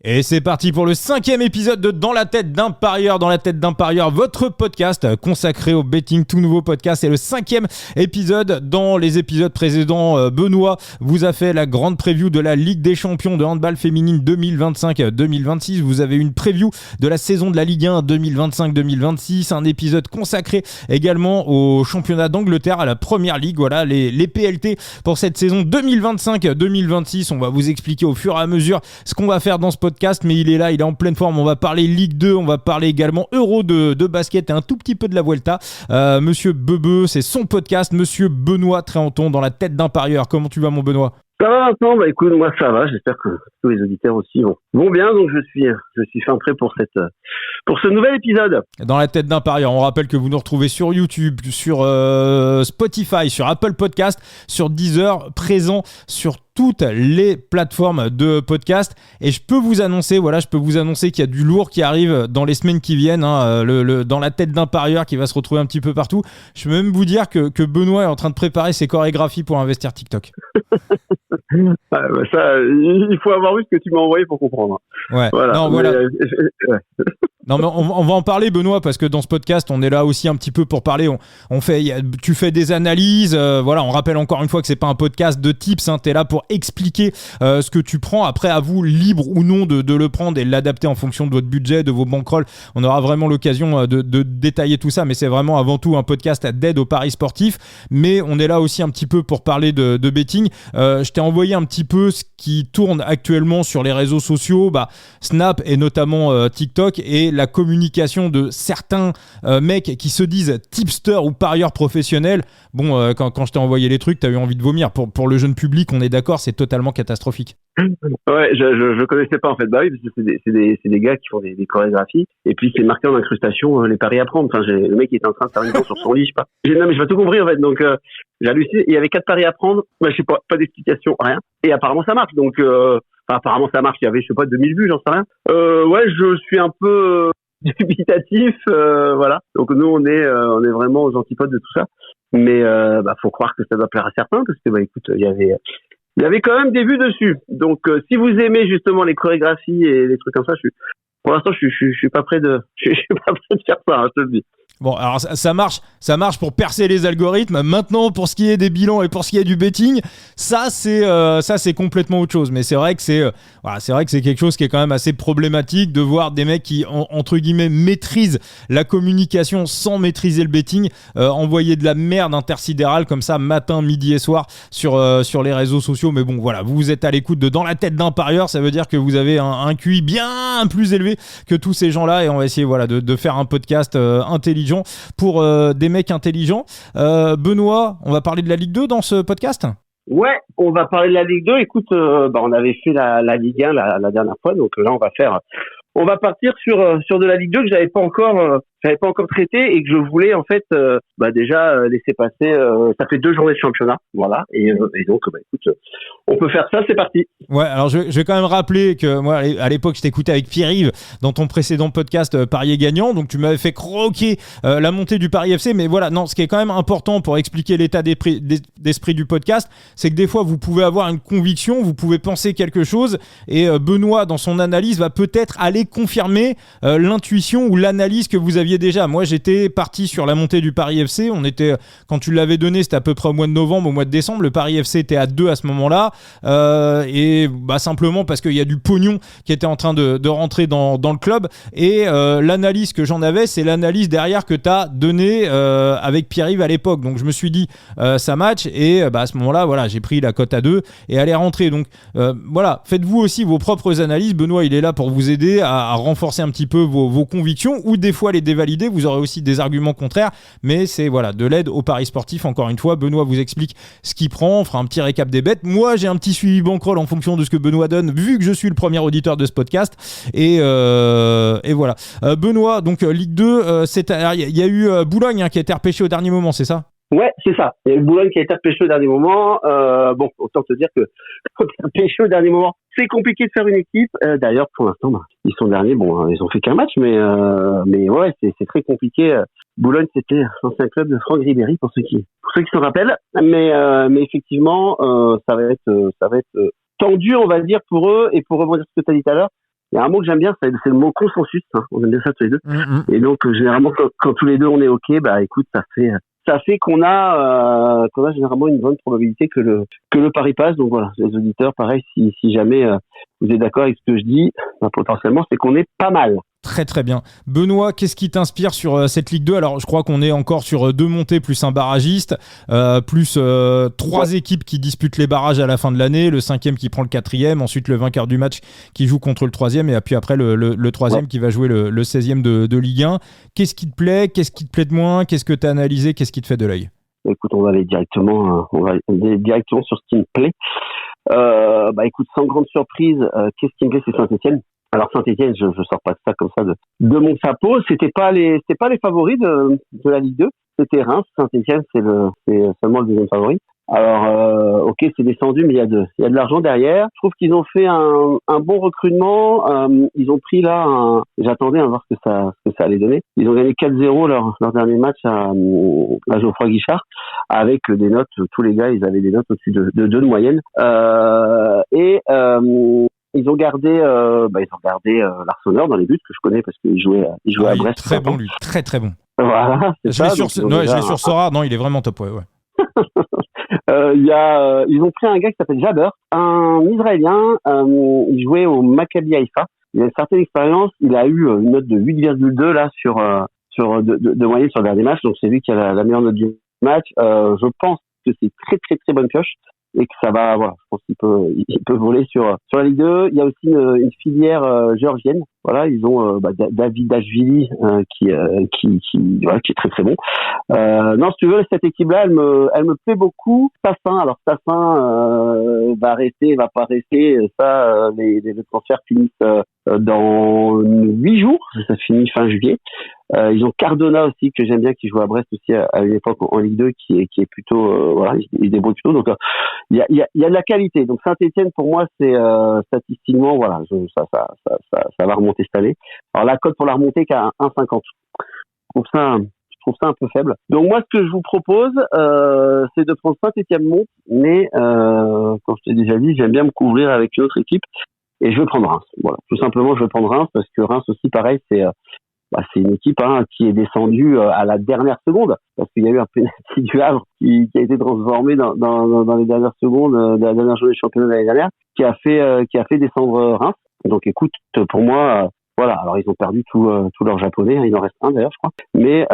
Et c'est parti pour le 5e épisode de Dans la tête d'un parieur. Dans la tête d'un parieur, votre podcast consacré au betting, tout nouveau podcast. C'est le 5e épisode. Dans les épisodes précédents, Benoît vous a fait la grande preview de la Ligue des champions de handball féminine 2025-2026. Vous avez une preview de la saison de la Ligue 1 2025-2026. Un épisode consacré également au championnat d'Angleterre, à la Première Ligue. Voilà les PLT pour cette saison 2025-2026. On va vous expliquer au fur et à mesure ce qu'on va faire dans ce podcast, mais il est là, il est en pleine forme. On va parler Ligue 2, on va parler également Euro de basket et un tout petit peu de la Vuelta. Monsieur Bebe, c'est son podcast. Monsieur Benoît Tréanton, dans la tête d'un parieur. Comment tu vas, mon Benoît? Ça va, Vincent? Bah écoute, moi ça va. J'espère que tous les auditeurs aussi vont bien. Donc je suis fin prêt pour ce nouvel épisode. Dans la tête d'un parieur, on rappelle que vous nous retrouvez sur YouTube, sur Spotify, sur Apple Podcast, sur Deezer, présent sur toutes les plateformes de podcast. Et je peux vous annoncer qu'il y a du lourd qui arrive dans les semaines qui viennent, dans la tête d'un parieur qui va se retrouver un petit peu partout. Je peux même vous dire que Benoît est en train de préparer ses chorégraphies pour investir TikTok. Ça, il faut avoir vu ce que tu m'as envoyé pour comprendre. Ouais. Voilà. Non, voilà. Non, mais on va en parler, Benoît, parce que dans ce podcast, on est là aussi un petit peu pour parler. Tu fais des analyses. On rappelle encore une fois que c'est pas un podcast de tips. T'es là pour expliquer ce que tu prends. Après, à vous, libre ou non, de le prendre et de l'adapter en fonction de votre budget, de vos bankrolls. On aura vraiment l'occasion de détailler tout ça. Mais c'est vraiment avant tout un podcast d'aide aux paris sportifs. Mais on est là aussi un petit peu pour parler de betting. Je t'ai envoyé un petit peu ce qui tourne actuellement sur les réseaux sociaux, Snap et notamment TikTok, et la communication de certains mecs qui se disent tipsters ou parieurs professionnels. Bon, quand je t'ai envoyé les trucs, t'as eu envie de vomir. Pour le jeune public, on est d'accord, c'est totalement catastrophique. Ouais, je connaissais pas en fait. Bah oui, parce que c'est des gars qui font des chorégraphies, et puis c'est marqué en incrustation les paris à prendre. Enfin, le mec qui était en train de faire une danse sur son lit, je sais pas. Non, mais j'ai pas tout compris en fait. Donc j'ai halluciné. Il y avait 4 paris à prendre. Bah, je sais pas d'explication, rien. Et apparemment ça marche. Donc apparemment ça marche. Il y avait 2000 vues, j'en sais rien. Ouais, je suis un peu dubitatif. Voilà. Donc nous on est vraiment aux antipodes de tout ça. Mais faut croire que ça doit plaire à certains, parce que écoute, il y avait quand même des vues dessus. Donc, si vous aimez justement les chorégraphies et les trucs comme ça, pour l'instant, je suis pas prêt de faire ça, je te le dis. Bon, alors ça marche pour percer les algorithmes. Maintenant, pour ce qui est des bilans et pour ce qui est du betting, ça c'est complètement autre chose. Mais c'est vrai que c'est quelque chose qui est quand même assez problématique de voir des mecs qui entre guillemets maîtrisent la communication sans maîtriser le betting, envoyer de la merde intersidérale comme ça matin, midi et soir sur les réseaux sociaux. Mais bon, voilà, vous êtes à l'écoute de Dans la tête d'un parieur, ça veut dire que vous avez un QI bien plus élevé que tous ces gens-là, et on va essayer de faire un podcast intelligent pour des mecs intelligents. Benoît, on va parler de la Ligue 2 dans ce podcast? Ouais, on va parler de la Ligue 2. Écoute, on avait fait la Ligue 1 la dernière fois, donc là on va partir sur de la Ligue 2 que j'avais pas encore traité, et que je voulais en fait déjà laisser passer. Ça fait 2 journées de championnat, voilà, et donc écoute, on peut faire ça, c'est parti. Ouais, alors je vais quand même rappeler que moi à l'époque je t'écoutais avec Pierre-Yves dans ton précédent podcast Parier gagnant, donc tu m'avais fait croquer la montée du Paris FC. Mais voilà, non, ce qui est quand même important pour expliquer l'état d'esprit du podcast, c'est que des fois vous pouvez avoir une conviction, vous pouvez penser quelque chose, et Benoît dans son analyse va peut-être aller confirmer l'intuition ou l'analyse que vous aviez déjà. Moi j'étais parti sur la montée du Paris FC. Quand tu l'avais donné, c'était à peu près au mois de novembre, au mois de décembre. Le Paris FC était à 2 à ce moment-là, et simplement parce qu'il y a du pognon qui était en train de rentrer dans le club. Et l'analyse que j'en avais, c'est l'analyse derrière que tu as donnée avec Pierre-Yves à l'époque. Donc je me suis dit ça match, et à ce moment-là, voilà, j'ai pris la cote à 2 et elle est rentrée. Donc voilà, faites-vous aussi vos propres analyses. Benoît, il est là pour vous aider à renforcer un petit peu vos convictions, ou des fois les dévalider. Vous aurez aussi des arguments contraires, mais c'est de l'aide aux paris sportifs. Encore une fois, Benoît vous explique ce qu'il prend, on fera un petit récap des bêtes. Moi j'ai un petit suivi bankroll en fonction de ce que Benoît donne, vu que je suis le premier auditeur de ce podcast, et voilà. Benoît, donc Ligue 2, il y a eu Boulogne qui a été repêché au dernier moment, c'est ça? Ouais, c'est ça. Il y a eu Boulogne qui a été repêché au dernier moment. Autant te dire que repêché au dernier moment, c'est compliqué de faire une équipe. D'ailleurs, pour l'instant, ils sont derniers. Bon, ils ont fait qu'un match, mais ouais, c'est très compliqué. Boulogne, c'était l'ancien club de Franck Ribéry, pour ceux qui s'en rappellent. Mais effectivement, ça va être tendu, on va dire, pour eux. Et pour rebondir sur ce que tu as dit tout à l'heure, Il y a un mot que j'aime bien, c'est le mot consensus. Hein. On aime bien ça tous les deux. Et donc généralement quand tous les deux on est ok, bah écoute, ça fait qu'on a généralement une bonne probabilité que le pari passe. Donc voilà, les auditeurs, pareil, si jamais vous êtes d'accord avec ce que je dis, bah, potentiellement c'est qu'on est pas mal. Très très bien. Benoît, qu'est-ce qui t'inspire sur cette Ligue 2 ? Alors je crois qu'on est encore sur 2 montées plus un barragiste, plus 3 équipes qui disputent les barrages à la fin de l'année, le 5e qui prend le 4e, ensuite le vainqueur du match qui joue contre le 3e et puis après le 3e qui va jouer le 16e de Ligue 1. Qu'est-ce qui te plaît ? Qu'est-ce qui te plaît de moins ? Qu'est-ce que tu as analysé ? Qu'est-ce qui te fait de l'œil ? Écoute, on va aller directement sur ce qui me plaît. Bah écoute, sans grande surprise, qu'est-ce qui me plaît, c'est Saint-Etienne. Alors Saint-Etienne, je sors pas de ça comme ça de mon chapeau. C'était pas les favoris de la Ligue 2. C'était Reims. Saint-Etienne, c'est seulement le deuxième favori. Alors ok, c'est descendu, mais il y a de l'argent derrière. Je trouve qu'ils ont fait un bon recrutement. Ils ont pris là j'attendais à voir ce que ça allait donner. Ils ont gagné 4-0 leur dernier match à Geoffroy Guichard avec des notes. Tous les gars, ils avaient des notes au-dessus de 2 de moyenne. Ils ont gardé l'Arseneur dans les buts que je connais parce qu'il jouait à Brest. Très bon lui, très très bon. Voilà. Je l'ai sur Sora. Non, il est vraiment top, ouais. Ils ont pris un gars qui s'appelle Jabber, un Israélien. Il jouait au Maccabi Haïfa. Il a une certaine expérience. Il a eu une note de 8,2 là sur de moyenne sur le dernier match. Donc c'est lui qui a la meilleure note du match. Je pense que c'est très très très bonne pioche et que ça va, voilà, je pense qu'il peut voler sur la Ligue 2. Il y a aussi une filière géorgienne. Voilà, ils ont David Dashvili qui est très très bon. Non, si tu veux, cette équipe-là, elle me plaît beaucoup. Staffin va rester, va pas rester. Ça, les transferts finissent dans 8 jours. Ça finit fin juillet. Ils ont Cardona aussi que j'aime bien, qui joue à Brest aussi à une époque en Ligue 2, qui est plutôt voilà, il débrouille plutôt. Donc il y a de la qualité. Donc Saint-Etienne pour moi c'est statistiquement voilà, ça va remonter cette année. Alors la cote pour la remontée qu'à 1,50. Je trouve ça un peu faible. Donc moi ce que je vous propose c'est de prendre Saint-Etienne monte, mais comme je t'ai déjà dit, j'aime bien me couvrir avec une autre équipe et je veux prendre Reims. Voilà, tout simplement je veux prendre Reims parce que Reims aussi pareil, c'est une équipe qui est descendue à la dernière seconde parce qu'il y a eu un penalty du Havre qui a été transformé dans les dernières secondes de la dernière journée de championnat de l'année dernière, qui a fait descendre Reims. Donc écoute, pour moi voilà, alors ils ont perdu tous leurs japonais, il en reste un d'ailleurs je crois, mais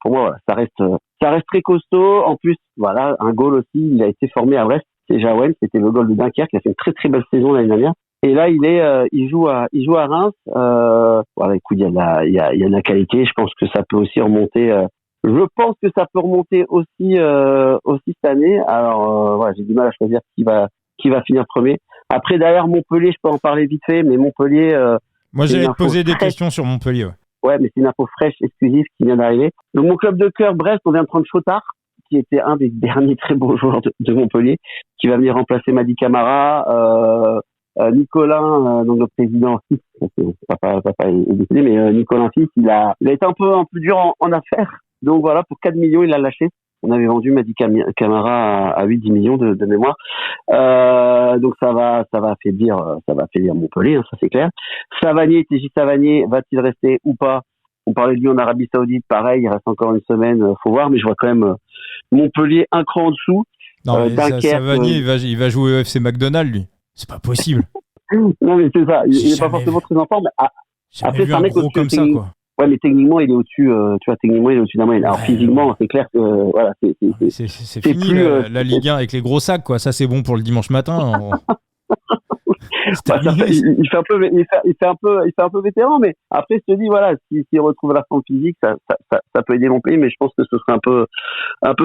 pour moi voilà, ça reste très costaud. En plus voilà, un goal aussi, il a été formé à Brest, c'est Jawen, c'était le goal de Dunkerque, qui a fait une très très belle saison l'année dernière. Et là, il joue à Reims. Voilà, écoute, il y a de la qualité. Je pense que ça peut aussi remonter. Je pense que ça peut remonter aussi cette année. Alors, voilà, j'ai du mal à choisir qui va finir premier. Après, derrière Montpellier, je peux en parler vite fait, mais Montpellier. Moi, j'allais te poser des questions sur Montpellier. Ouais, mais c'est une info fraîche, exclusive, qui vient d'arriver. Donc, mon club de cœur, Brest, on vient de prendre Chotard, qui était un des derniers très beaux joueurs de Montpellier, qui va venir remplacer Madi Camara. Nicolas, donc le président fils, papa est décédé, mais Nicolas fils, il a été un peu dur en affaires. Donc voilà, pour 4 millions, il l'a lâché. On avait vendu Madi Camara à 8-10 millions de mémoire. Donc ça va affaiblir Montpellier, hein, ça c'est clair. TJ Savanier, va-t-il rester ou pas? On parlait de lui en Arabie Saoudite, pareil, il reste encore une semaine, faut voir, mais je vois quand même Montpellier un cran en dessous. Non, mais Savanier, il va jouer au FC McDonald's, lui. C'est pas possible. Non, mais c'est ça. Il est pas forcément très en forme. Après, c'est un mec au-dessus comme ça, quoi. Ouais, mais techniquement, il est au-dessus, techniquement, il est au-dessus d'un moyen. Alors, physiquement, c'est clair que, voilà, c'est fini, plus, la Ligue 1 avec les gros sacs, quoi. Ça, c'est bon pour le dimanche matin. Il fait un peu vétéran, mais après, je te dis, voilà, s'il retrouve la forme physique, ça peut aider Montpellier, mais je pense que ce serait un peu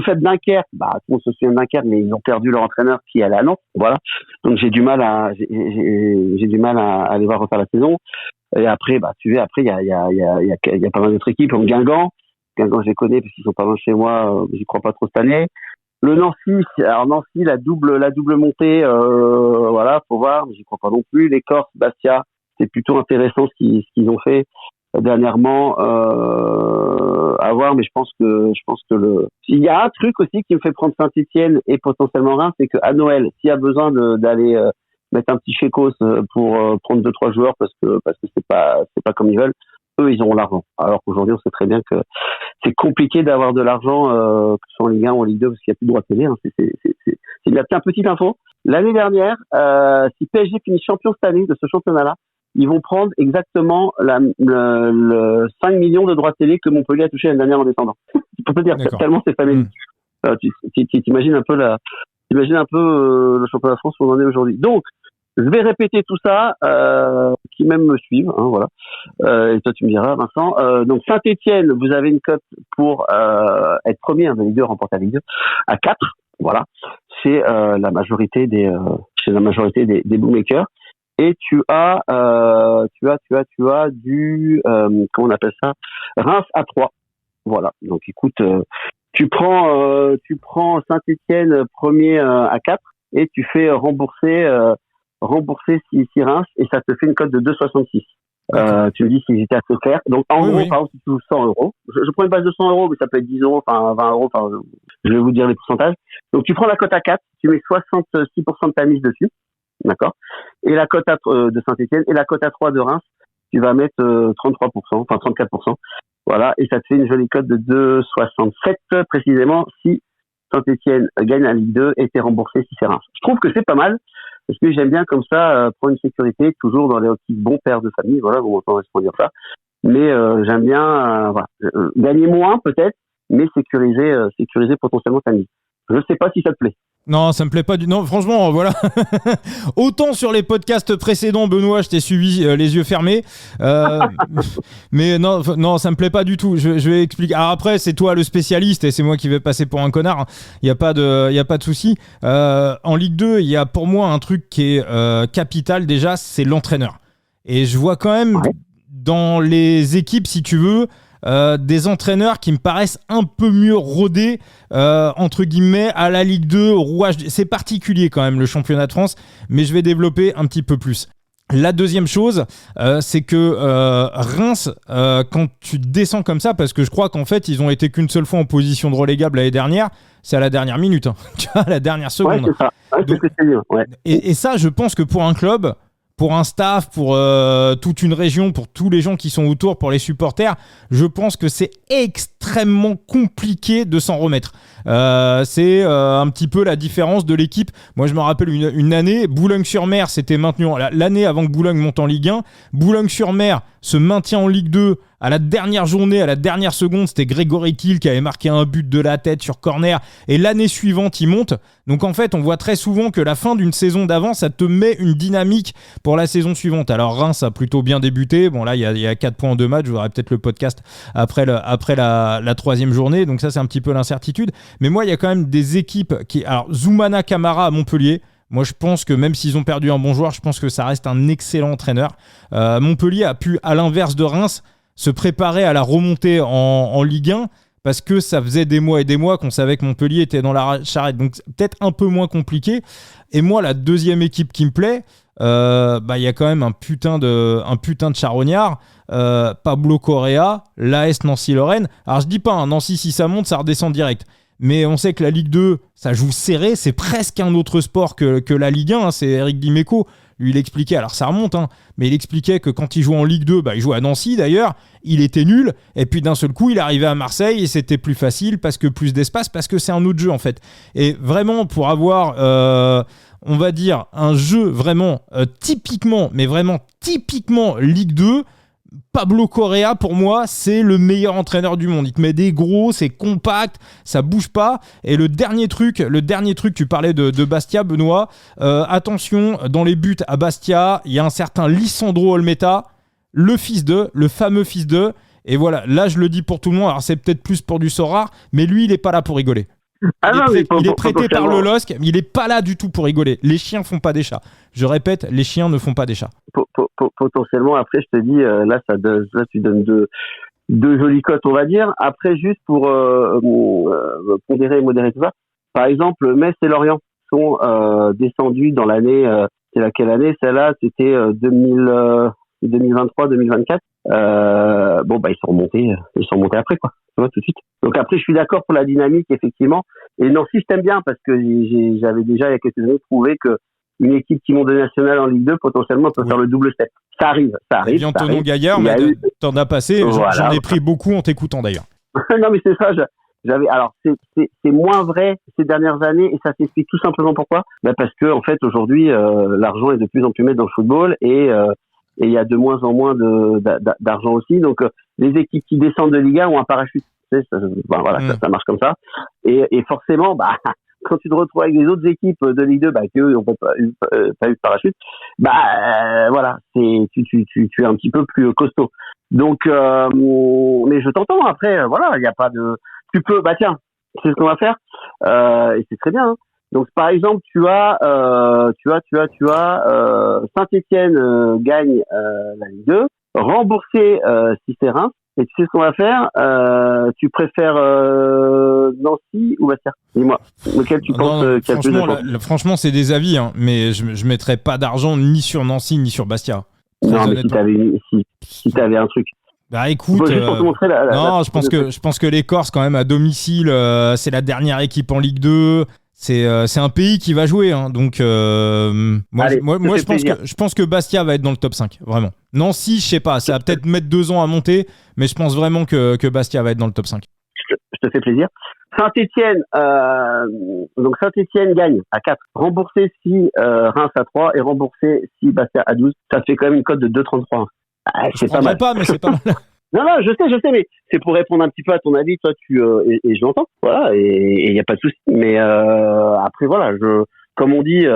fait de Dunkerque. Tout le monde se souvient de Dunkerque, mais ils ont perdu leur entraîneur qui est allé à Nantes. Voilà. Donc, j'ai du mal à aller voir refaire la saison. Et après, tu vois, après, il y a pas mal d'autres équipes, comme Guingamp. Guingamp, je les connais parce qu'ils sont pas loin de chez moi, j'y crois pas trop cette année. Le Nancy, la double montée, voilà, faut voir, mais j'y crois pas non plus. Les Corses, Bastia, c'est plutôt intéressant ce qu'ils ont fait dernièrement, à voir, mais je pense que il y a un truc aussi qui me fait prendre Saint-Etienne et potentiellement Reims, c'est que à Noël, s'il y a besoin d'aller mettre un petit chécos pour prendre 2-3 joueurs parce que c'est pas comme ils veulune ils auront l'argent. Alors qu'aujourd'hui, on sait très bien que c'est compliqué d'avoir de l'argent, que ce soit en Ligue 1 ou en Ligue 2, parce qu'il n'y a plus de droit télé. Hein. C'est une petite info. L'année dernière, si PSG finit champion cette année de ce championnat-là, ils vont prendre exactement le 5 millions de droits télé que Montpellier a touché l'année dernière en descendant. Tu peux te dire, tellement c'est familier. Tu imagines un peu le championnat de France où on en est aujourd'hui. Donc, je vais répéter tout ça, qui même me suivent, hein, voilà. Et toi, tu me diras, Vincent. Donc, Saint-Étienne, vous avez une cote pour être premier, hein, de Ligue 2, remporter la Ligue 2, à 4. Voilà. C'est la majorité des bookmakers. Et tu as du comment on appelle ça, Reims à 3. Voilà. Donc, écoute, tu prends Saint-Étienne premier à 4 et tu fais rembourser si Reims et ça te fait une cote de 2,66. Tu me dis si j'étais assez clair. Donc en gros, par exemple, si tu joues 100 euros, je prends une base de 100 euros, mais ça peut être 10 euros, enfin 20 euros, enfin je vais vous dire les pourcentages. Donc tu prends la cote à 4, tu mets 66% de ta mise dessus, d'accord. Et la cote de Saint-Étienne et la cote à 3 de Reims, tu vas mettre 33%, enfin 34%. Voilà, et ça te fait une jolie cote de 2,67 précisément si Saint-Étienne gagne la Ligue 2 et t'es remboursé si c'est Reims. Je trouve que c'est pas mal. Parce que j'aime bien comme ça prendre une sécurité, toujours dans les optiques bons pères de famille, voilà, vous m'entendez dire ça. Mais j'aime bien gagner moins peut-être, mais sécuriser potentiellement ta mise. Je sais pas si ça te plaît. Non, ça me plaît pas du. Non, franchement, voilà. Autant sur les podcasts précédents, Benoît, je t'ai suivi les yeux fermés. Mais non, ça me plaît pas du tout. Je vais expliquer. Alors après, c'est toi le spécialiste et c'est moi qui vais passer pour un connard. Il y a pas de souci. En Ligue 2, il y a pour moi un truc qui est capital déjà, c'est l'entraîneur. Et je vois quand même dans les équipes, si tu veux. Des entraîneurs qui me paraissent un peu mieux rodés entre guillemets à la Ligue 2, au rouage. C'est particulier quand même le championnat de France, mais je vais développer un petit peu plus. La deuxième chose, c'est que Reims, quand tu descends comme ça, parce que je crois qu'en fait ils ont été qu'une seule fois en position de relégable l'année dernière, c'est à la dernière minute, hein. Tu vois, à la dernière seconde. Ouais, c'est ça. Ouais, donc, c'est mieux. Ouais. Et ça, je pense que pour un club, pour un staff, pour toute une région, pour tous les gens qui sont autour, pour les supporters, je pense que c'est extrêmement compliqué de s'en remettre. C'est un petit peu la différence de l'équipe. Moi, je me rappelle une année, Boulogne-sur-Mer s'était maintenu l'année avant que Boulogne monte en Ligue 1. Boulogne-sur-Mer se maintient en Ligue 2 à la dernière journée, à la dernière seconde. C'était Grégory Kiel qui avait marqué un but de la tête sur corner. Et l'année suivante, il monte. Donc en fait, on voit très souvent que la fin d'une saison d'avant, ça te met une dynamique pour la saison suivante. Alors Reims a plutôt bien débuté. Bon là, il y a 4 points en 2 matchs. Je verrai peut-être le podcast après la troisième journée. Donc ça, c'est un petit peu l'incertitude. Mais moi, il y a quand même des équipes qui... Alors Zoumana Camara à Montpellier. Moi, je pense que même s'ils ont perdu un bon joueur, je pense que ça reste un excellent entraîneur. Montpellier a pu, à l'inverse de Reims, se préparer à la remontée en Ligue 1 parce que ça faisait des mois et des mois qu'on savait que Montpellier était dans la charrette. Donc, c'est peut-être un peu moins compliqué. Et moi, la deuxième équipe qui me plaît, y a quand même un putain de charognard. Pablo Correa, l'AS Nancy-Lorraine. Alors, je dis pas, hein, Nancy, si ça monte, ça redescend direct. Mais on sait que la Ligue 2, ça joue serré. C'est presque un autre sport que la Ligue 1. Hein. C'est Eric Dimeco. Lui, il expliquait, alors ça remonte, hein, mais il expliquait que quand il jouait en Ligue 2, il jouait à Nancy d'ailleurs, il était nul, et puis d'un seul coup, il arrivait à Marseille et c'était plus facile parce que plus d'espace, parce que c'est un autre jeu en fait. Et vraiment, pour avoir, on va dire, un jeu vraiment typiquement Ligue 2, Pablo Correa, pour moi, c'est le meilleur entraîneur du monde. Il te met des gros, c'est compact, ça bouge pas. Et le dernier truc, tu parlais de Bastia, Benoît. Attention, dans les buts à Bastia, il y a un certain Lisandro Olmeta, le fameux fils de. Et voilà, là, je le dis pour tout le monde. Alors, c'est peut-être plus pour du Sorare, mais lui, il n'est pas là pour rigoler. Il est prêté par le LOSC, mais il n'est pas là du tout pour rigoler. Les chiens font pas des chats. Je répète, les chiens ne font pas des chats. Potentiellement, après, je te dis, là, tu donnes deux jolies cotes, on va dire. Après, juste pour pondérer et modérer tout ça, par exemple, Metz et Lorient sont descendus dans l'année, c'est laquelle année? Celle-là, c'était 2023-2024. Ils sont remontés après, quoi. Tu vois, tout de suite. Donc après, je suis d'accord pour la dynamique, effectivement. Et Nancy, je t'aime bien parce que j'avais déjà, il y a quelques années, trouvé que une équipe qui monte de nationale en Ligue 2, potentiellement, peut faire le double step. Ça arrive. Et bien Tonon Gaillard, mais t'en as passé, j'en ai pris beaucoup en t'écoutant d'ailleurs. Non, mais c'est ça, alors, c'est moins vrai ces dernières années, et ça s'explique tout simplement pourquoi. Parce que, en fait, aujourd'hui, l'argent est de plus en plus mis dans le football, et il y a de moins en moins d'argent aussi. Donc, les équipes qui descendent de Ligue 1 ont un parachute. Ça marche comme ça. Et forcément, quand tu te retrouves avec les autres équipes de Ligue 2, qui eux n'ont pas eu de parachute, voilà, tu es un petit peu plus costaud. Donc, mais je t'entends. Après, voilà, il n'y a pas de. Tu peux, tiens, c'est ce qu'on va faire, et c'est très bien. Hein. Donc, par exemple, tu as Saint-Étienne gagne la Ligue 2, remboursé si c'est Reims. Et tu sais ce qu'on va faire, tu préfères Nancy ou Bastia? Dis-moi, lequel tu penses qu'il y a plus de chance? Franchement, c'est des avis, hein, mais je mettrais pas d'argent ni sur Nancy ni sur Bastia. Non, mais si t'avais un truc. Écoute, je pense que les Corses quand même à domicile, c'est la dernière équipe en Ligue 2. C'est un pays qui va jouer, hein, donc je pense que Bastia va être dans le top 5, vraiment. Nancy, je sais pas, ça va peut-être mettre 2 ans à monter, mais je pense vraiment que Bastia va être dans le top 5. Je te fais plaisir. Saint-Étienne, donc Saint-Étienne gagne à 4, remboursé si Reims à 3 et remboursé si Bastia à 12. Ça fait quand même une cote de 2,33. C'est pas mal. Mais c'est pas mal. Non, je sais, mais c'est pour répondre un petit peu à ton avis, toi, et je l'entends, voilà, et il y a pas de souci. Mais après, voilà, comme on dit,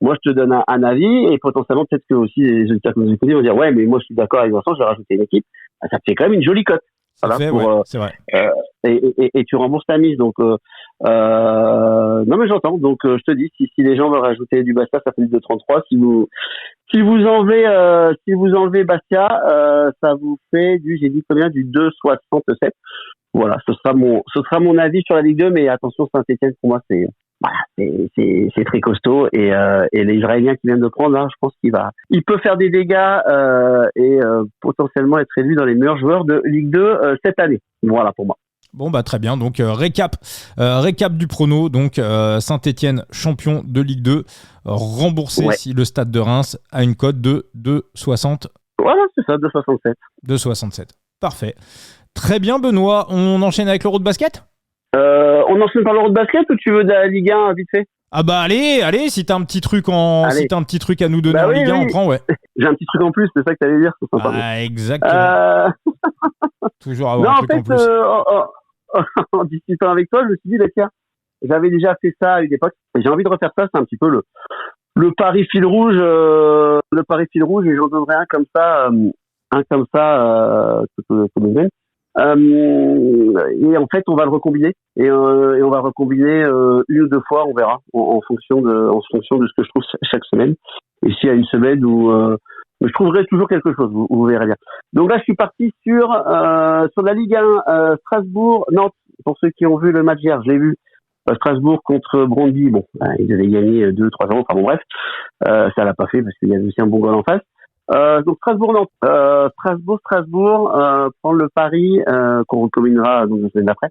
moi, je te donne un avis, et potentiellement, peut-être que aussi les auditeurs qui nous écoutent vont dire, ouais, mais moi, je suis d'accord avec Vincent, je vais rajouter une équipe. Ça fait quand même une jolie cote. Voilà, c'est vrai. Et tu rembourses ta mise, donc non, mais j'entends. Donc, je te dis, si les gens veulent rajouter du Bastia, ça fait du 2,33. Si vous enlevez Bastia, ça vous fait du 2,67. Voilà, ce sera mon avis sur la Ligue 2, mais attention, Saint-Étienne, pour moi, c'est très costaud, et les Israéliens qui viennent de prendre, là, je pense il peut faire des dégâts, et potentiellement être élu dans les meilleurs joueurs de Ligue 2 cette année. Voilà pour moi. Bon, très bien. Donc, récap du prono. Donc, Saint-Étienne, champion de Ligue 2, remboursé si le Stade de Reims a une cote de 2,60. Voilà, c'est ça, 2,67. 2,67. Parfait. Très bien, Benoît. On enchaîne avec l'Euro de basket ? On enchaîne par l'Euro de basket, ou tu veux de la Ligue 1 vite fait? Allez, si t'as un petit truc à nous donner en Ligue 1, on prend, ouais. J'ai un petit truc en plus, c'est ça que t'allais dire, c'est sympa. Exactement. Toujours avoir un truc en plus. En discutant avec toi, je me suis dit, tiens, j'avais déjà fait ça à une époque, et j'ai envie de refaire ça. C'est un petit peu le pari fil rouge, et j'en donnerai un comme ça, et en fait, on va le recombiner, et on va le recombiner une ou deux fois, on verra, en fonction de ce que je trouve chaque semaine. Et s'il y a une semaine où je trouverai toujours quelque chose, vous verrez bien. Donc là, je suis parti sur la Ligue 1, Strasbourg-Nantes. Pour ceux qui ont vu le match hier, j'ai vu Strasbourg contre Brondby. Bon, ils avaient gagné 2-3-0, enfin bon, bref, ça l'a pas fait parce qu'il y avait aussi un bon goal en face. Donc Strasbourg-Nantes, Strasbourg, prendre le pari qu'on recombinera donc la semaine d'après,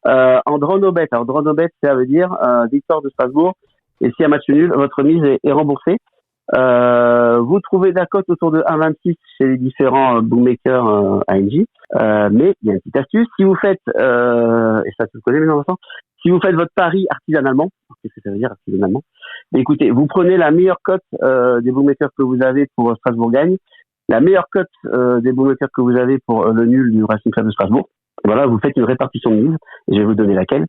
en draw no bet. Alors draw no bet, ça veut dire victoire de Strasbourg, et s'il y a match nul, votre mise est remboursée. Vous trouvez la cote autour de 1,26 chez les différents bookmakers ANJ, mais il y a une petite astuce. Si vous faites, et ça tu le connais maintenant, Vincent, si vous faites votre pari artisanalement, qu'est-ce que ça veut dire artisanalement? Écoutez, vous prenez la meilleure cote des bookmakers que vous avez pour Strasbourg gagne, la meilleure cote des bookmakers que vous avez pour le nul du Racing Club de Strasbourg. Et voilà, vous faites une répartition de mise, et je vais vous donner laquelle.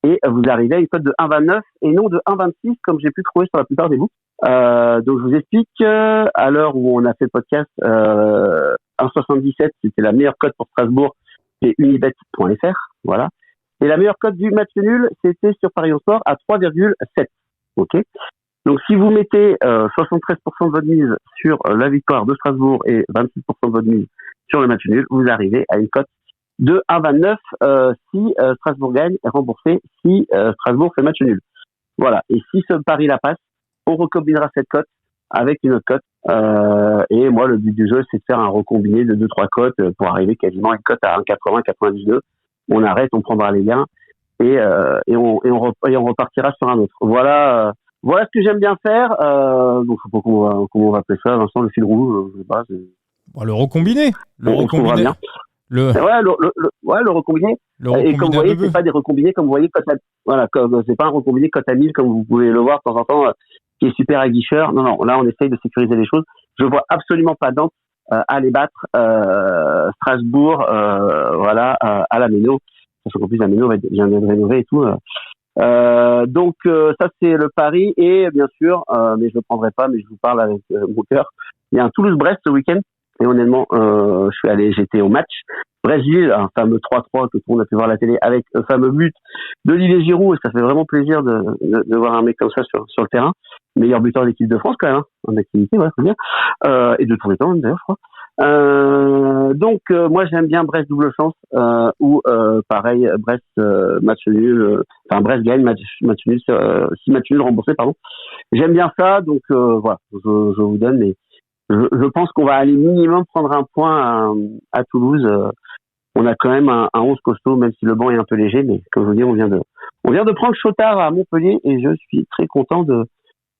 Et vous arrivez à une cote de 1,29 et non de 1,26 comme j'ai pu trouver sur la plupart des books. Donc je vous explique, à l'heure où on a fait le podcast, 1,77 c'était la meilleure cote pour Strasbourg, c'est unibet.fr, voilà. Et la meilleure cote du match nul, c'était sur Paris au Sport à 3,7. Ok. Donc si vous mettez 73% de votre mise sur la victoire de Strasbourg et 26% de votre mise sur le match nul, vous arrivez à une cote de 1,29 si Strasbourg gagne, et remboursé si Strasbourg fait match nul. Voilà. Et si ce pari la passe, on recombinera cette cote avec une autre cote. Et moi, le but du jeu, c'est de faire un recombiné de 2-3 cotes pour arriver quasiment à une cote à 1,80, 92. On arrête, on prendra les gains et on repartira sur un autre. Voilà Voilà ce que j'aime bien faire. Donc, je sais pas comment on va appeler ça, Vincent, le fil rouge, je sais pas. Bon, le recombiné. On trouvera bien. Le recombiné. Et comme vous voyez, c'est pas des recombinés comme vous voyez c'est pas un recombiné cote à 1000 comme vous pouvez le voir de temps en temps, qui est super aguicheur. Non, là on essaye de sécuriser les choses. Je vois absolument pas Nantes à les battre. Strasbourg, à la Méno. Sachant qu'en plus la Méno vient de rénover et tout. Donc ça c'est le pari et bien sûr, mais je le prendrai pas, mais je vous parle avec mon cœur. Il y a un Toulouse-Brest ce week-end. Et honnêtement, j'étais au match Brésil, un fameux 3-3 que tout le monde a pu voir à la télé, avec un fameux but d'Olivier Giroud, et ça fait vraiment plaisir de voir un mec comme ça sur le terrain. Meilleur buteur de l'équipe de France quand même, en activité, ouais, c'est bien. Et de tous les temps même d'ailleurs, je crois. Donc moi j'aime bien Brest double chance, ou pareil Brest match nul, Brest gagne match nul, 6 matchs nuls remboursés, pardon. J'aime bien ça, donc voilà, je vous donne mais je pense qu'on va aller minimum prendre un point à Toulouse. On a quand même un 11 costaud, même si le banc est un peu léger, mais comme je vous dis, on vient de prendre Chotard à Montpellier et je suis très content de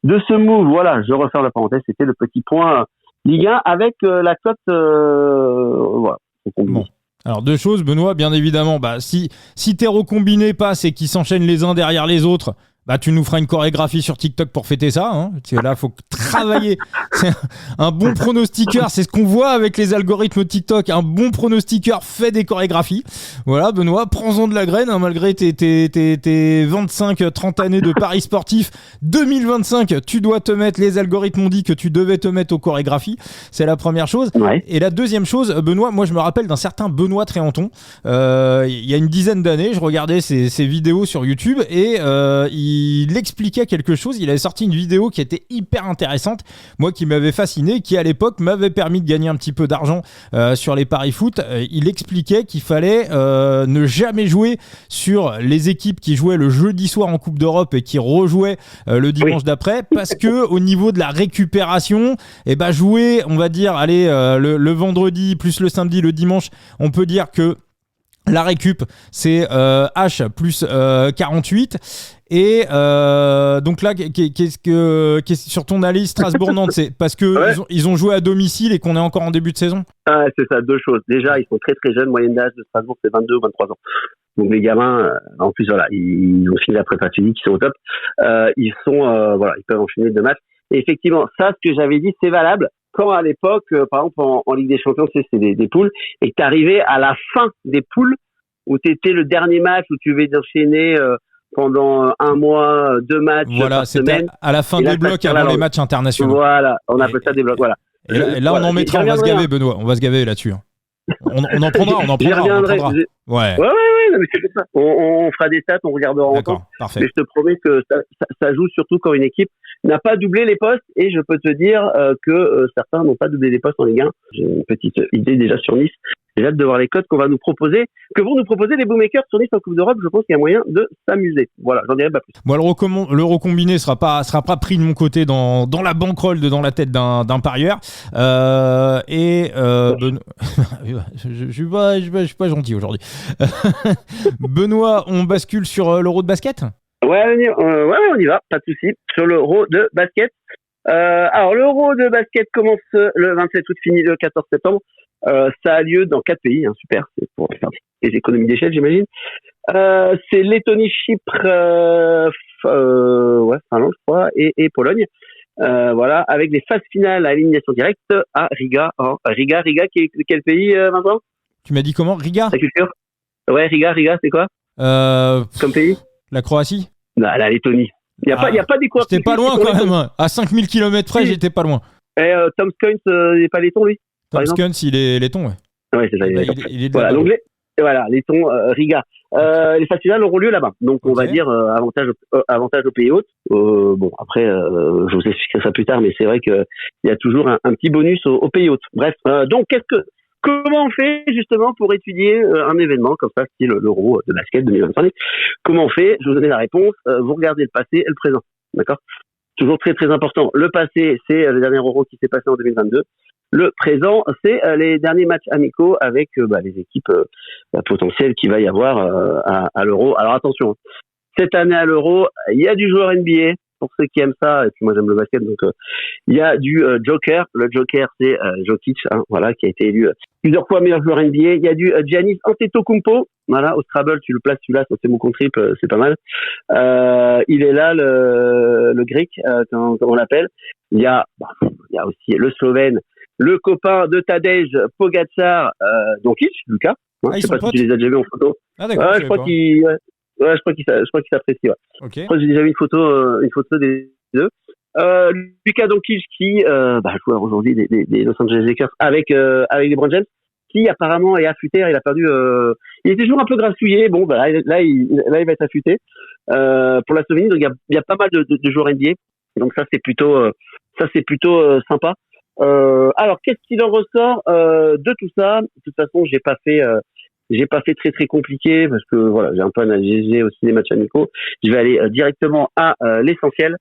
ce move. Voilà, je referme la parenthèse, c'était le petit point Ligue 1 avec la cote, voilà. Bon. Alors deux choses, Benoît, bien évidemment, si tes recombinés passent et qu'ils s'enchaînent les uns derrière les autres, tu nous feras une chorégraphie sur TikTok pour fêter ça, hein, parce que là, faut travailler. C'est un bon pronostiqueur, c'est ce qu'on voit avec les algorithmes TikTok. Un bon pronostiqueur fait des chorégraphies. Voilà, Benoît, prends-en de la graine, hein, malgré tes 25-30 années de paris sportifs. 2025, tu dois te mettre, les algorithmes ont dit que tu devais te mettre aux chorégraphies. C'est la première chose. Ouais. Et la deuxième chose, Benoît, moi je me rappelle d'un certain Benoît Tréanton. Il y a une dizaine d'années, je regardais ses vidéos sur YouTube et il expliquait quelque chose. Il avait sorti une vidéo qui était hyper intéressante, moi qui m'avait fasciné, qui à l'époque m'avait permis de gagner un petit peu d'argent sur les paris foot. Il expliquait qu'il fallait ne jamais jouer sur les équipes qui jouaient le jeudi soir en Coupe d'Europe et qui rejouaient le dimanche d'après, parce que au niveau de la récupération, jouer, on va dire, le vendredi plus le samedi, le dimanche, on peut dire que la récup, c'est H plus 48. Et donc là, qu'est-ce que sur ton analyse Strasbourg-Nantes, c'est parce que ils ont joué à domicile et qu'on est encore en début de saison? C'est ça, deux choses. Déjà, ils sont très très jeunes, moyenne d'âge de Strasbourg, c'est 22 ou 23 ans. Donc les gamins, en plus voilà, ils ont fini la prépa physique, ils sont au top. Ils peuvent enchaîner 2 matchs. Et effectivement, ça, ce que j'avais dit, c'est valable. Quand à l'époque, par exemple en Ligue des Champions, c'est des poules, et que t'arrivais à la fin des poules où t'étais le dernier match où tu devais enchaîner pendant un mois, 2 matchs par semaine. À la fin des blocs avant les matchs internationaux. Voilà, on appelle ça des blocs. Voilà. Et là, on en mettra, on va se gaver, Benoît. On va se gaver là-dessus. On en prendra. J'y reviendrai. Ouais. Non, mais c'est ça. On fera des stats, on regardera ensemble. Parfait. Mais je te promets que ça joue surtout quand une équipe n'a pas doublé les postes, et je peux te dire que certains n'ont pas doublé les postes en Ligue 1. J'ai une petite idée déjà sur Nice. J'ai hâte de voir les codes que vont nous proposer les bookmakers sur Nice en Coupe d'Europe. Je pense qu'il y a moyen de s'amuser. Voilà, j'en dirai pas plus. Moi, le recombiné sera pas pris de mon côté dans la bankroll dans la tête d'un parieur. Je suis pas gentil aujourd'hui. Benoît, on bascule sur l'Euro de basket? Ouais, on y va, pas de souci. Sur l'Euro de basket. Alors, l'Euro de basket commence le 27 août, finit le 14 septembre. Ça a lieu dans 4 pays, hein, super, c'est pour faire des économies d'échelle, j'imagine. C'est Lettonie, Chypre, Finlande, je crois, et Pologne. Voilà, avec des phases finales à élimination directe à Riga. Riga, quel pays, Vincent? Tu m'as dit comment? Riga? Ta culture? Ouais, Riga, c'est quoi? Comme pays? La Croatie? Non, la Lettonie. Il y a pas des cours. J'étais pas loin quand même. À 5000 km près, j'étais pas loin. Et Tom Scones, il n'est pas letton, lui? Tom Scones, il est letton, ouais. Ouais, c'est ça. Il est de voilà, donc letton, Riga. Les phases finales auront lieu là-bas. Donc, on va dire avantage au pays hôte. Bon, après, je vous expliquerai ça plus tard, mais c'est vrai qu'il y a toujours un petit bonus au pays hôte. Bref, donc comment on fait justement pour étudier un événement comme ça, style l'Euro de basket 2025? Comment on fait? Je vais vous donner la réponse. Vous regardez le passé et le présent. D'accord? Toujours très très important. Le passé, c'est le dernier Euro qui s'est passé en 2022. Le présent, c'est les derniers matchs amicaux avec les équipes potentielles qu'il va y avoir à l'Euro. Alors attention, cette année à l'Euro, il y a du joueur NBA, pour ceux qui aiment ça, et puis moi j'aime le basket, donc il y a du Joker. Le Joker, c'est Jokic, voilà, qui a été élu plusieurs fois meilleur joueur NBA. Il y a du Giannis Antetokounmpo, voilà, au Scrabble, tu le places celui-là, ça c'est mon contrip, c'est pas mal. Il est là, le grec, comme on l'appelle. Il y a aussi le Slovène, le copain de Tadej Pogacar, Doncic, Lucas. Je sais pas si tu les as déjà vus en photo. Ah d'accord. Je crois qu'il s'apprécie. Ouais. Okay. Je crois que j'ai déjà vu une photo des deux. Luka Doncic qui joueur aujourd'hui des Los Angeles Lakers avec LeBron James, qui apparemment est affûté. Il a perdu. Il était toujours un peu grassouillé. Bon, là il va être affûté pour la Slovénie. Donc il y a pas mal de joueurs NBA. Donc ça c'est plutôt sympa. Alors qu'est-ce qu'il en ressort de tout ça? De toute façon, j'ai pas fait très très compliqué parce que voilà, j'ai un peu analysé aussi les matchs amicaux. Je vais aller directement à l'essentiel.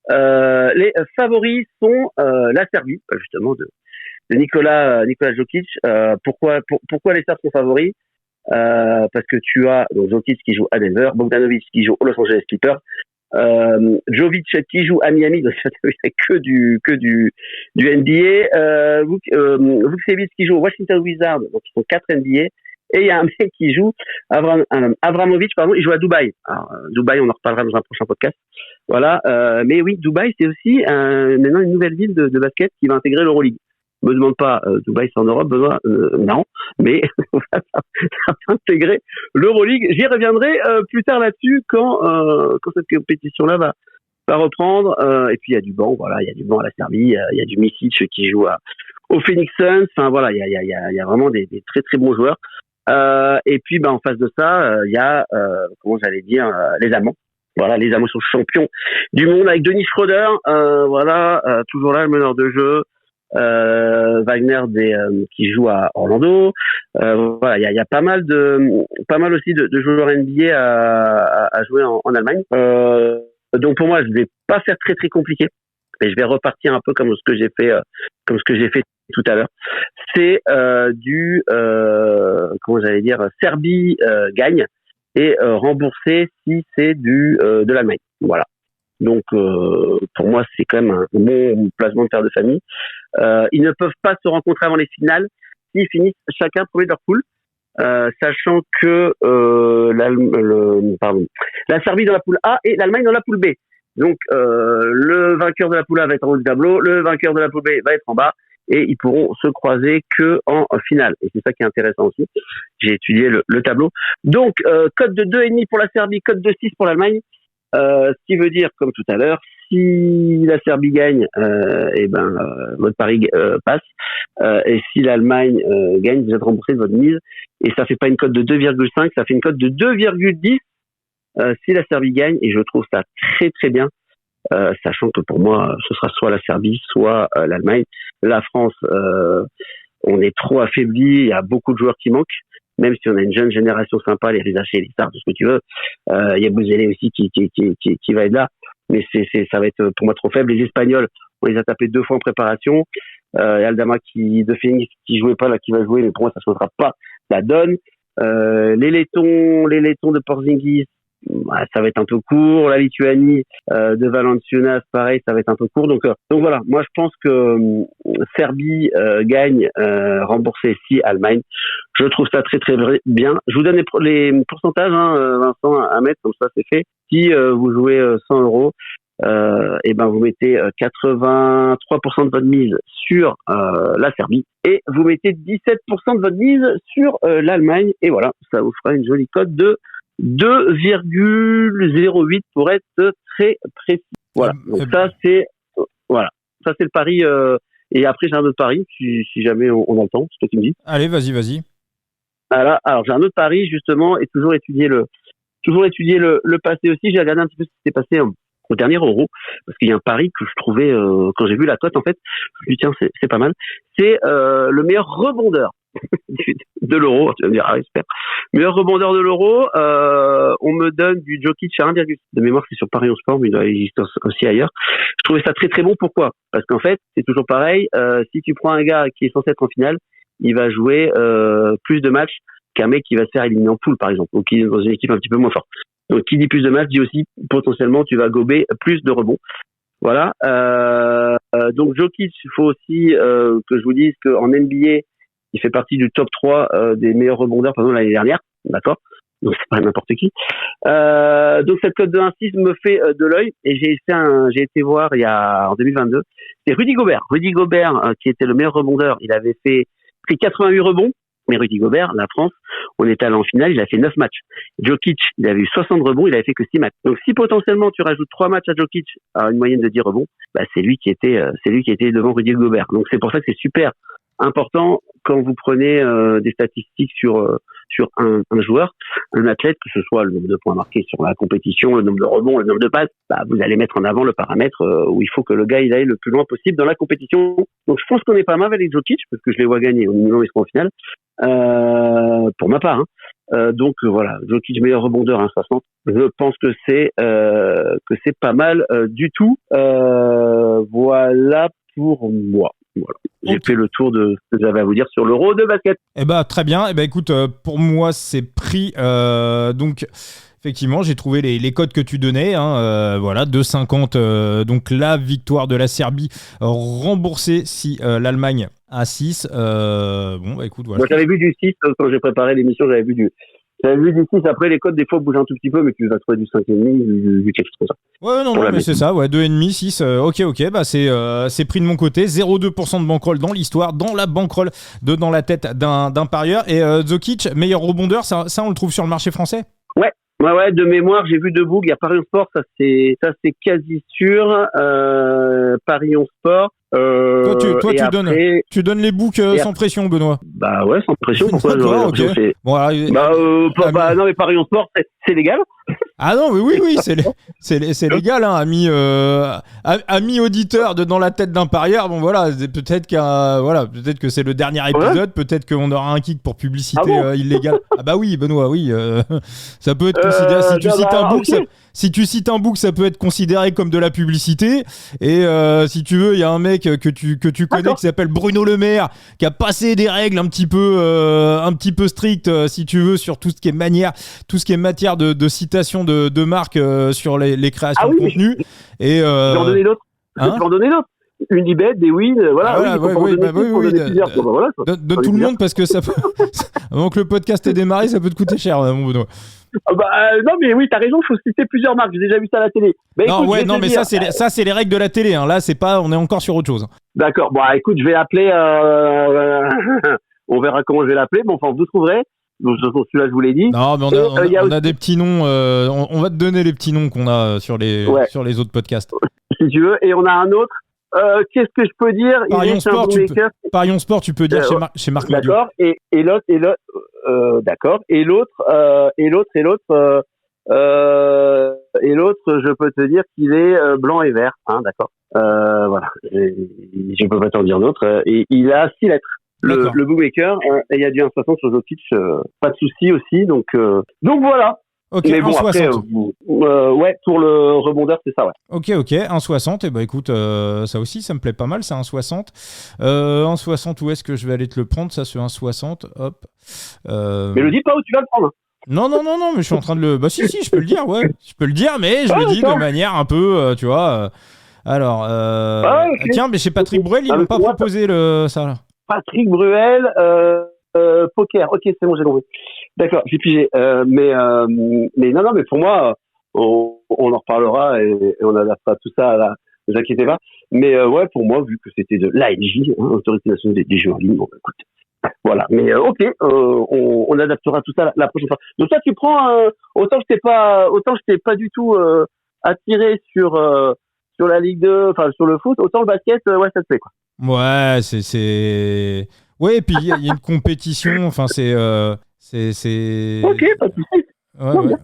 Les favoris sont la Serbie, justement de Nikola Jokic. Pourquoi les Serbes sont favoris? Parce que tu as donc Jokic qui joue à Denver, Bogdanovic qui joue aux Los Angeles Clippers, Jovic qui joue à Miami, donc c'est que du NBA, Vukcevic qui joue au Washington Wizards, donc ils sont 4 NBA, et il y a un mec qui joue, Avramovic, il joue à Dubaï. Alors, Dubaï, on en reparlera dans un prochain podcast. Voilà, mais oui, Dubaï, c'est aussi maintenant une nouvelle ville de basket qui va intégrer l'Euroleague. Me demande pas, Dubaï c'est en Europe, Benoît, non, mais ça va intégrer l'Euroleague. J'y reviendrai plus tard là-dessus quand cette compétition-là va reprendre. Et puis il y a du banc, voilà, il y a du banc à la Serbie, il y a du Micic qui joue au Phoenix Suns. Enfin voilà, il y a vraiment des très très bons joueurs. Et puis en face de ça, il y a les Allemands. Voilà, les Allemands sont champions du monde avec Dennis Schröder, toujours là le meneur de jeu. Wagner qui joue à Orlando. Voilà, il y a pas mal aussi de joueurs NBA à jouer en Allemagne. Donc pour moi, je vais pas faire très très compliqué, et je vais repartir un peu comme ce que j'ai fait tout à l'heure. C'est Serbie gagne et remboursé si c'est de l'Allemagne. Voilà. Donc pour moi, c'est quand même un bon placement de père de famille. Ils ne peuvent pas se rencontrer avant les finales s'ils finissent chacun premier de leur poule, sachant que la Serbie dans la poule A et l'Allemagne dans la poule B. Donc le vainqueur de la poule A va être en haut du tableau, le vainqueur de la poule B va être en bas, et ils pourront se croiser que en finale. Et c'est ça qui est intéressant aussi. J'ai étudié le tableau. Donc cote de 2,5 pour la Serbie, cote de 6 pour l'Allemagne. Ce qui veut dire, comme tout à l'heure, si la Serbie gagne, votre pari passe. Et si l'Allemagne gagne, vous êtes remboursé de votre mise. Et ça fait pas une cote de 2,5, ça fait une cote de 2,10 si la Serbie gagne. Et je trouve ça très très bien, sachant que pour moi, ce sera soit la Serbie, soit l'Allemagne. La France, on est trop affaibli. Il y a beaucoup de joueurs qui manquent. Même si on a une jeune génération sympa, les Rizaché, les Stars, tout ce que tu veux. Il y a Bouzélé aussi qui va être là. Mais ça va être pour moi trop faible. Les Espagnols, on les a tapés 2 fois en préparation. Il y a Aldama de Phoenix qui jouait pas là, qui va jouer, mais pour moi ça ne changera pas la donne. Les Lettons de Porzingis, ça va être un peu court. La Lituanie de Valanciunas, pareil, ça va être un peu court. Donc voilà, moi je pense que Serbie gagne, remboursé si Allemagne. Je trouve ça très très bien. Je vous donne les pourcentages, Vincent, à mettre, comme ça c'est fait. Si vous jouez 100 €, vous mettez 83% de votre mise sur la Serbie, et vous mettez 17% de votre mise sur l'Allemagne, et voilà, ça vous fera une jolie cote de 2,08 pour être très précis. Voilà. Donc ça c'est le pari. Et après j'ai un autre pari si jamais on a le temps. C'est toi qui me dis. Allez, vas-y. Voilà. Alors j'ai un autre pari justement, et toujours étudier le passé aussi. J'ai regardé un petit peu ce qui s'est passé au dernier Euro, parce qu'il y a un pari que je trouvais quand j'ai vu la cote, en fait, je me dis tiens, c'est pas mal. C'est le meilleur rebondeur de l'Euro. Tu vas me dire, j'espère. Meilleur rebondeur de l'Euro, on me donne du Jokic à 1,6. De mémoire, c'est sur Paris en Sport, mais il doit exister aussi ailleurs. Je trouvais ça très très bon. Pourquoi? Parce qu'en fait, c'est toujours pareil. Si tu prends un gars qui est censé être en finale, il va jouer plus de matchs qu'un mec qui va se faire éliminer en poule, par exemple, ou qui est dans une équipe un petit peu moins forte. Donc, qui dit plus de matchs dit aussi potentiellement tu vas gober plus de rebonds. Voilà. Donc, Jokic, il faut aussi que je vous dise qu'en NBA, il fait partie du top 3 des meilleurs rebondeurs, par exemple, l'année dernière. D'accord. Donc, c'est pas n'importe qui. Donc, cette cote de 1,6 me fait de l'œil. Et j'ai été voir en 2022. C'est Rudy Gobert. Rudy Gobert, qui était le meilleur rebondeur. Il avait pris 88 rebonds. Mais Rudy Gobert, la France, on est allé en finale, il a fait 9 matchs. Jokic, il avait eu 60 rebonds, il avait fait que 6 matchs. Donc, si potentiellement tu rajoutes 3 matchs à Jokic à une moyenne de 10 rebonds, bah, c'est lui qui était devant Rudy Gobert. Donc, c'est pour ça que c'est super important quand vous prenez des statistiques sur un joueur, un athlète, que ce soit le nombre de points marqués sur la compétition, le nombre de rebonds, le nombre de passes, bah, vous allez mettre en avant le paramètre où il faut que le gars il aille le plus loin possible dans la compétition. Donc je pense qu'on est pas mal avec Jokic parce que je les vois gagner au minimum ils seront en finale. Pour ma part. Donc voilà, Jokic meilleur rebondeur 1,60. Je pense que c'est pas mal du tout. Voilà pour moi. Voilà. J'ai fait le tour de ce que j'avais à vous dire sur l'Euro de basket. Eh ben très bien. Eh ben écoute, pour moi c'est pris. Donc effectivement, j'ai trouvé les codes que tu donnais. Voilà, 2,50. Donc la victoire de la Serbie remboursée si l'Allemagne à 6. Bon bah écoute, voilà. Moi j'avais vu du 6 quand j'ai préparé l'émission. J'avais vu du 6. Après les codes des fois bougent un tout petit peu, mais tu vas trouver du 5,5, du quelque chose comme ça. Ouais, non, mais c'est ça, ouais, 2,5, 6, ok, bah c'est pris de mon côté, 0,2% de bankroll dans l'histoire, dans la bankroll dans la tête d'un parieur. Et Jokic, meilleur rebondeur, ça on le trouve sur le marché français? Ouais, de mémoire, j'ai vu deux books, il y a Paris on Sport, ça c'est quasi sûr, Paris on Sport. Toi tu donnes les books sans pression, Benoît. Bah ouais, sans pression, pourquoi? D'accord, ok. Bon, alors, non mais Paris on Sport, c'est légal. Ah non, mais oui, c'est légal, hein, ami auditeur dans la tête d'un parieur. Bon voilà, peut-être que c'est le dernier épisode, peut-être qu'on aura un kick pour publicité illégale. Ah bah oui, Benoît, oui, ça peut être considéré. Si tu cites un book, ça peut être considéré comme de la publicité. Et si tu veux, il y a un mec que tu connais qui s'appelle Bruno Le Maire, qui a passé des règles un petit peu strictes, si tu veux, sur tout ce qui est matière de citation de marque sur les créations de contenu. Et je vais en donner d'autres. Unibet, des wins, voilà. Donne tout le monde parce que ça peut... avant que le podcast ait démarré, ça peut te coûter cher, mon Benoît. Non mais oui, t'as raison, faut citer plusieurs marques. J'ai déjà vu ça à la télé. Ça c'est les règles de la télé. Hein. Là, on est encore sur autre chose. D'accord. Bon, écoute, je vais appeler. On verra comment je vais l'appeler. Bon, enfin, vous trouverez. Donc, celui-là, je vous l'ai dit. Non, mais on a des petits noms. On va te donner les petits noms qu'on a sur les autres podcasts. Si tu veux. Et on a un autre. Qu'est-ce que je peux dire? Parion Sport, tu peux dire chez Marc Madiot. D'accord. Et l'autre, d'accord. Et l'autre, je peux te dire qu'il est blanc et vert. Hein, d'accord. Voilà. Je peux pas t'en dire d'autre. Et il a 6 lettres. Le bookmaker, il y a du 1,60 sur Jokic, pas de souci aussi. Donc voilà. Ok, mais bon, 1,60. Après, pour le rebondeur, c'est ça, ouais. Ok, 1,60. Et bah écoute, ça aussi, ça me plaît pas mal, c'est 1,60. 1,60, où est-ce que je vais aller te le prendre, ça, ce 1,60, hop. Mais le dis pas où tu vas le prendre. Non, mais je suis en train de le... Bah si, je peux le dire, ouais. Je peux le dire, mais je le dis de manière un peu, tu vois... Alors, okay. Tiens, mais chez Patrick Bruel, ils n'ont pas proposé ça, là. Patrick Bruel, poker. Ok, c'est bon, j'ai compris. D'accord, j'ai pigé. Mais non, mais pour moi, on en reparlera et on adaptera tout ça ne vous inquiétez pas. Mais ouais, pour moi, vu que c'était de l'ANJ, Autorité nationale des jeux en ligne, bon, écoute. Voilà, mais ok, on adaptera tout ça la prochaine fois. Donc toi, tu prends autant je t'ai pas du tout attiré sur la Ligue 2, enfin sur le foot, autant le basket, ouais, ça te plaît quoi. Ouais, c'est ouais, et puis il y a une compétition, enfin c'est ok, pas de souci. Ouais.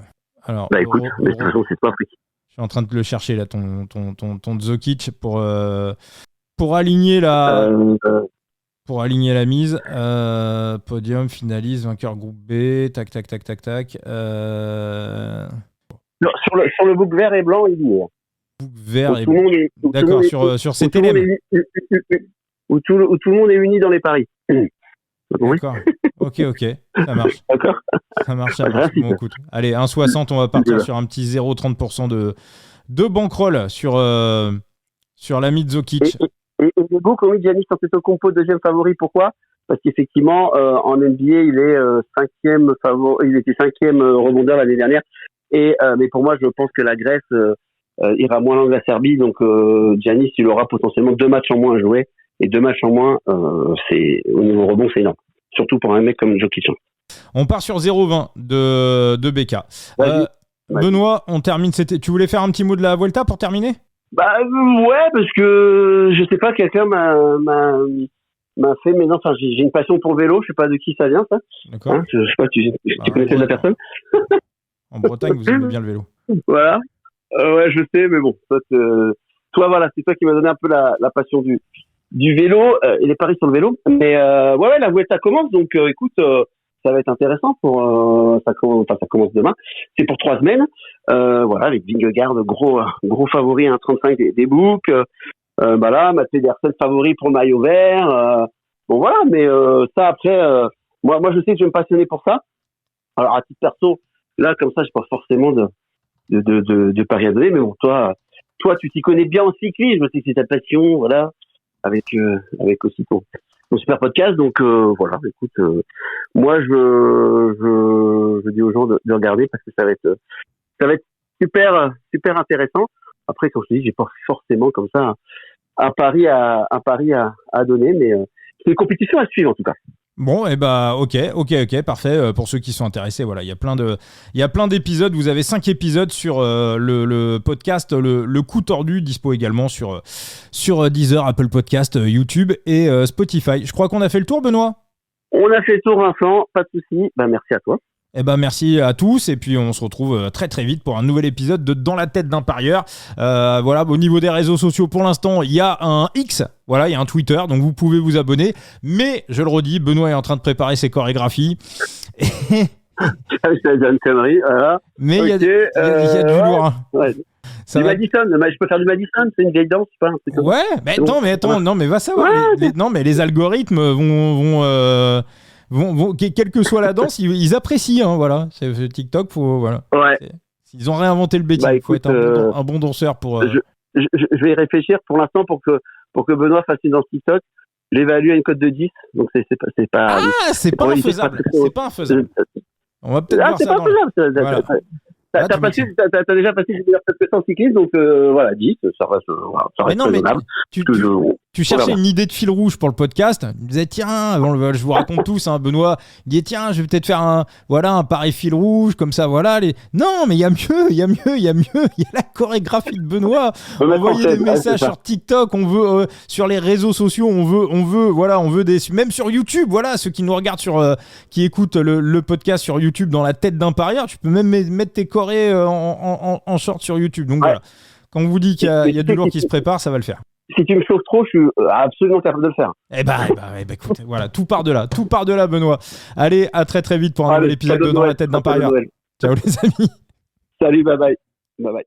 Alors, bah écoute, mais de toute façon, c'est pas pris. Je suis en train de le chercher là, ton Jokic pour aligner la. Pour aligner la mise, podium, finaliste, vainqueur groupe B, tac. Non, sur le book vert et blanc, il y est. Book vert et blanc. D'accord, sur CTLM. Où tout le monde est uni dans les paris. D'accord. Ok, ça marche. D'accord. Ça marche. Bon, écoute, allez, 1,60, on va partir sur un petit 0,30% de bankroll sur l'ami Djokic. Et les goûts qu'ont mis Giannis Antetokounmpo deuxième favori, pourquoi? Parce qu'effectivement, en NBA, il est cinquième favori, il était cinquième rebondeur l'année dernière. Mais pour moi, je pense que la Grèce ira moins loin que la Serbie, donc Giannis, il aura potentiellement 2 matchs en moins à jouer. Et 2 matchs en moins, c'est au niveau rebond, c'est énorme. Surtout pour un mec comme Djokic. On part sur 0,20 de BK. Benoît, on termine. Tu voulais faire un petit mot de la Vuelta pour terminer? Ouais, parce que je sais pas, quelqu'un m'a fait, mais non, enfin, j'ai une passion pour le vélo, je sais pas de qui ça vient, ça. D'accord. Hein, je sais pas, tu connaissais la personne? En Bretagne, vous aimez bien le vélo. Voilà. Ouais, je sais, mais bon, toi, voilà, c'est toi qui m'as donné un peu la passion du vélo et les paris sur le vélo. Mais ouais, la Vuelta commence, donc écoute, ça va être intéressant ça commence demain. C'est pour 3 semaines. Voilà, avec Vingegaard, gros favori, 1,35 des books. Là, Matt Pedersen favori pour le maillot vert. Bon voilà, mais ça après, moi je sais que je vais me passionner pour ça. Alors à titre perso, là comme ça, je pas forcément de paris à donner, mais bon, toi tu t'y connais bien en cyclisme, je sais que c'est ta passion, voilà, avec aussi ton super podcast, donc voilà, écoute, moi je dis aux gens de regarder parce que ça va être super intéressant. Après, comme je te dis, j'ai pas forcément comme ça un pari à donner, mais c'est une compétition à suivre en tout cas. Bon, et ok, parfait. Pour ceux qui sont intéressés, voilà, il y a plein d'épisodes. Vous avez 5 épisodes sur le podcast, le coup tordu, dispo également sur Deezer, Apple Podcast, YouTube et Spotify. Je crois qu'on a fait le tour, Benoît. On a fait le tour, Vincent. Pas de souci. Merci à toi. Merci à tous et puis on se retrouve très très vite pour un nouvel épisode de Dans la tête d'un parieur. Voilà, au niveau des réseaux sociaux pour l'instant il y a un X, voilà, il y a un Twitter, donc vous pouvez vous abonner, mais je le redis, Benoît est en train de préparer ses chorégraphies c'est une connerie, voilà. Mais il y a du lourd, hein. Ouais. Du Madison, je peux faire du Madison, c'est une vieille danse, pas un truc. Ouais, mais attends, non mais va savoir, ouais. Les algorithmes vont, quelle que soit la danse, ils apprécient, hein, voilà. C'est TikTok, voilà. Ouais. Ils ont réinventé le betting. Il faut être un bon danseur pour. Je vais y réfléchir pour l'instant pour que Benoît fasse une danse TikTok. L'évalue à une cote de 10, donc c'est pas. Ah, c'est pas infaisable. C'est pas infaisable. On va peut-être voir ça. C'est pas faisable. T'as déjà passé les meilleures cotes en cyclisme, donc voilà, 10, ça reste raisonnable. Tu cherchais une idée de fil rouge pour le podcast. Tu disais, tiens, je vous raconte tous, hein, Benoît. Il dit, tiens, je vais peut-être faire un pareil fil rouge, comme ça, voilà. Non, mais il y a mieux. Il y a la chorégraphie de Benoît. Envoyez des messages sur TikTok, on veut, sur les réseaux sociaux, on veut même sur YouTube, voilà, ceux qui nous regardent qui écoutent le podcast sur YouTube dans la tête d'un parieur, tu peux même mettre tes chorés en short sur YouTube. Donc voilà. Quand on vous dit qu'il y a du lourd qui se prépare, ça va le faire. Si tu me chauffes trop, je suis absolument capable de le faire. Écoute, voilà, tout part de là, Benoît. Allez, à très très vite pour un nouvel épisode de Dans la tête d'un parieur. Ciao les amis. Salut, bye bye.